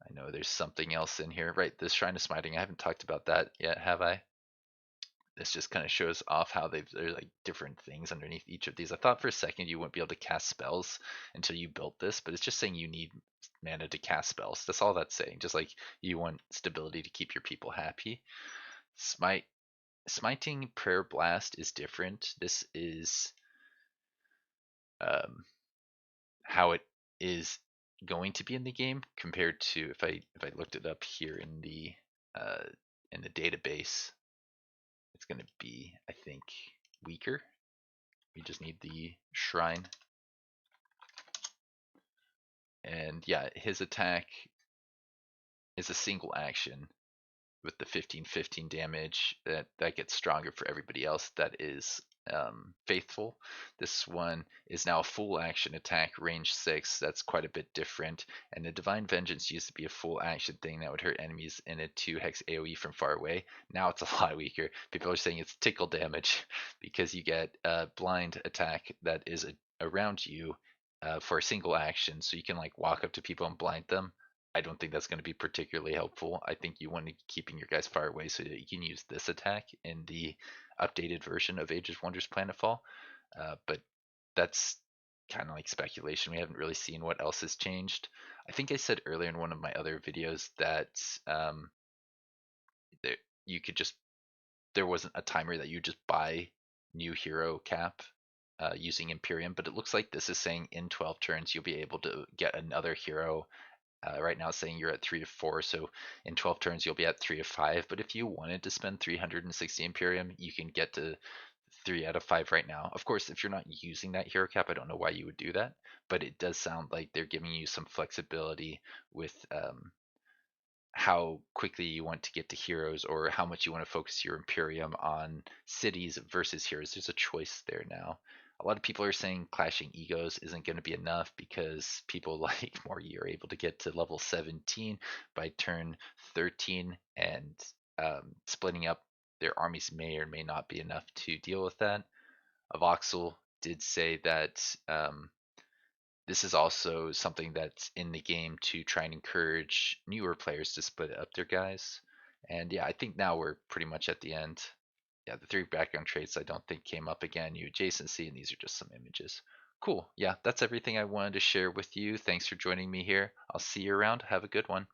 I know there's something else in here. Right, this Shrine of Smiting. I haven't talked about that yet, have I? This just kind of shows off how there's like different things underneath each of these. I thought for a second you wouldn't be able to cast spells until you built this, but it's just saying you need mana to cast spells. That's all that's saying. Just like you want stability to keep your people happy. Smite Smiting Prayer Blast is different. This is um, how it is going to be in the game compared to if I looked it up here uh, in the database. It's going to be, I think, weaker. We just need the shrine. And yeah, his attack is a single action with the 15-15 damage that gets stronger for everybody else that is faithful. This one is now a full action attack, range 6. That's quite a bit different. And the Divine Vengeance used to be a full action thing that would hurt enemies in a 2-hex AoE from far away. Now it's a lot weaker. People are saying it's tickle damage because you get a blind attack that is around you for a single action, so you can like walk up to people and blind them. I don't think that's going to be particularly helpful. I think you want to keeping your guys far away so that you can use this attack in the updated version of Age of Wonders Planetfall. But that's kind of like speculation. We haven't really seen what else has changed. I think I said earlier in one of my other videos that there, you could just there wasn't a timer that you just buy new hero cap using Imperium, but it looks like this is saying in 12 turns you'll be able to get another hero. Right now it's saying you're at 3 to 4, so in 12 turns you'll be at 3 to 5. But if you wanted to spend 360 Imperium, you can get to 3 out of 5 right now. Of course, if you're not using that hero cap, I don't know why you would do that, but it does sound like they're giving you some flexibility with how quickly you want to get to heroes or how much you want to focus your Imperium on cities versus heroes. There's a choice there now. A lot of people are saying Clashing Egos isn't going to be enough because people like Morgie are able to get to level 17 by turn 13, and splitting up their armies may or may not be enough to deal with that. Voxel did say that this is also something that's in the game to try and encourage newer players to split up their guys. And yeah, I think now we're pretty much at the end. Yeah, the three background traits I don't think came up again. You adjacency, and these are just some images. Cool. Yeah, that's everything I wanted to share with you. Thanks for joining me here. I'll see you around. Have a good one.